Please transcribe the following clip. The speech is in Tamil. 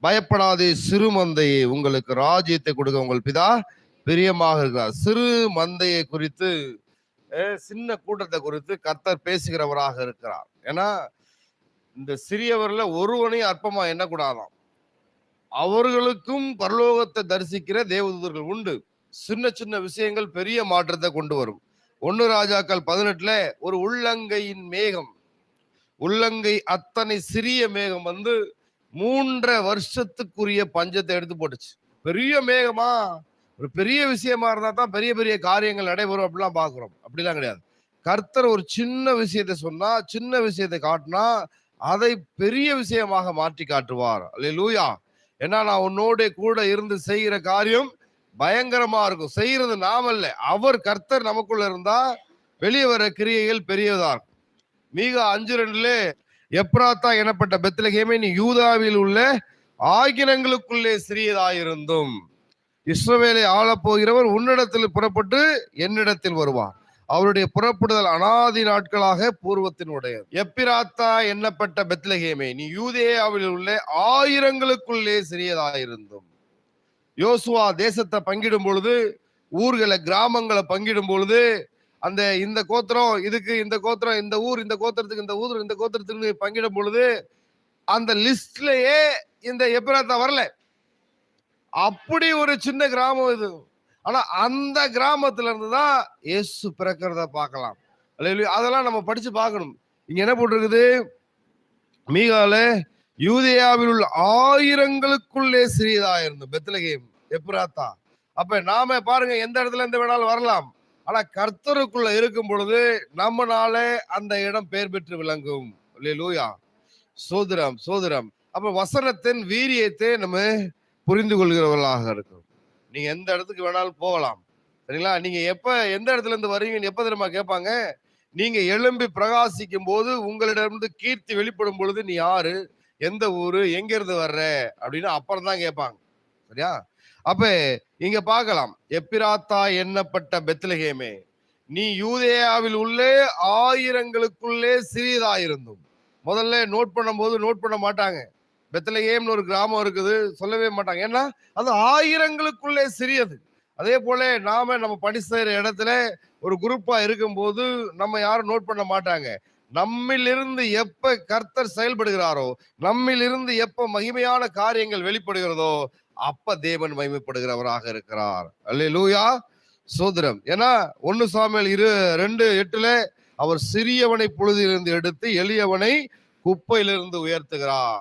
பயப்படாதே சிறு மந்தையே, உங்களுக்கு ராஜ்யத்தை கொடுக்க உங்கள் பிதா பிரியமாக இருக்கிறார். சிறு மந்தையை குறித்து, சின்ன கூட்டத்தை குறித்து கர்த்தர் பேசுகிறவராக இருக்கிறார். ஏன்னா இந்த சிறியவர்ல ஒருவனையும் அற்பமா எண்ணக்கூடாதாம். அவர்களுக்கும் பரலோகத்தை தரிசிக்கிற தேவதூதர்கள் உண்டு. சின்ன சின்ன விஷயங்கள் பெரிய மாற்றத்தை கொண்டு வரும். 1 ராஜாக்கள் 18ல ஒரு உள்ளங்கையின் மேகம், உள்ளங்கை அத்தனை சிறிய மேகம் வந்து 3.5 வருஷத்துக்குரிய பஞ்சத்தை எடுத்து போட்டுச்சு. பெரிய மேகமா, ஒரு பெரிய விஷயமா இருந்தா தான் பெரிய பெரிய காரியங்கள் நடைபெறும் அப்படிலாம் பாக்குறோம். அப்படிலாம் கிடையாது. கர்த்தர் ஒரு சின்ன விஷயத்தை சொன்னா, சின்ன விஷயத்தை காட்டினா அதை பெரிய விஷயமாக மாற்றி காட்டுவார். அல்லேலூயா. ஏன்னா நான் உன்னோட கூட இருந்து செய்கிற காரியம் பயங்கரமா இருக்கும். செய்யறது நாம அல்ல, அவர் கர்த்தர் நமக்குள்ள இருந்தா வெளியே வர கிரியைகள் பெரியதா இருக்கும். மீகா 5:2 எப்ராத்தா எனப்பட்ட பெத்லகேமே, நீ யூதாவில் உள்ள ஆகினங்களுக்குள்ளே சிறியதாயிருந்தும் இஸ்ரவேலை ஆளப் போகிறவர் உன்னிடத்தில் புறப்பட்டு என்னிடத்தில் வருவார். அவருடைய புறப்படுதல் அனாதி நாட்களாக பூர்வத்தினுடையது. எப்பிராத்தா என்னப்பட்ட பெத்லகேமே, நீ யூதேயாவில் உள்ள ஆயிரங்களுக்குள்ளே சிறியதாயிருந்தும். யோசுவா தேசத்தை பங்கிடும் பொழுது, ஊர்களை கிராமங்களை பங்கிடும் பொழுது, அந்த இந்த கோத்திரம் இதுக்கு இந்த கோத்திரம், இந்த ஊர் இந்த கோத்திரத்துக்கு இந்த ஊர் இந்த கோத்திரத்துக்கு பங்கிடும் பொழுது அந்த லிஸ்ட்லயே இந்த எப்பிராத்தா வரல. அப்படி ஒரு சின்ன கிராமம் இது. ஆனா அந்த கிராமத்துல இருந்துதான் இயேசு பிறக்கிறத பார்க்கலாம். அதெல்லாம் நம்ம படிச்சு பார்க்கணும். இங்க என்ன போட்டிருக்குது? மீகால யூதேயாவில் உள்ள ஆயிரங்களுக்குள்ளே சிறியதா இருந்தோம் பெத்லகேம் எப்ராத்தா. அப்ப நாம பாருங்க, எந்த இடத்துல எந்த வேணாலும் வரலாம். ஆனா கர்த்தருக்குள்ள இருக்கும் பொழுது நம்மனால அந்த இடம் பெயர் பெற்று விளங்கும். அல்லேலூயா. சோதரம் சோதரம். அப்ப வசனத்தின் வீரியத்தை நம்ம புரிந்து கொள்கிறவர்களாக இருக்கும். நீங்க எந்த இடத்துக்கு வேணாலும் போகலாம். சரிங்களா? நீங்க எந்த இடத்துல இருந்து வரீங்கன்னு எப்ப தெரியுமா கேட்பாங்க? நீங்க எழும்பி பிரகாசிக்கும் போது உங்களிடம் கீர்த்தி வெளிப்படும் பொழுது நீ யாரு, எந்த ஊரு, எங்க இருந்து வர்ற அப்படின்னு அப்புறம் தான் கேட்பாங்க. சரியா? அப்ப இங்க பார்க்கலாம், எப்பிராத்தா எண்ணப்பட்ட பெத்லகேமே, நீ யூதேயாவில் உள்ளே ஆயிரங்களுக்குள்ளே சிறியதாயிருந்தும். முதல்ல நோட் பண்ணும்போது நோட் பண்ண மாட்டாங்க. பெத்லகேம்னு ஒரு கிராமம் இருக்குது, சொல்லவே மாட்டாங்க. ஏன்னா அது ஆயிரங்களுக்குள்ளே சிறியது. அதே போல நம்ம பணி செய்யற இடத்துல ஒரு குரூப்பா இருக்கும்போது நம்ம யாரும் நோட் பண்ண மாட்டாங்க. நம்மிலிருந்து எப்ப கர்த்தர் செயல்படுகிறாரோ, நம்மிலிருந்து எப்ப மகிமையான காரியங்கள் வெளிப்படுகிறதோ அப்ப தேவன் மகிமைப்படுகிறவராக இருக்கிறார். அல்லேலூயா. சோதரம். ஏன்னா 1 சாமுவேல் 2:8 அவர் சிறியவனை புழுதியிலிருந்து எடுத்து எளியவனை குப்பையிலிருந்து உயர்த்துகிறார்.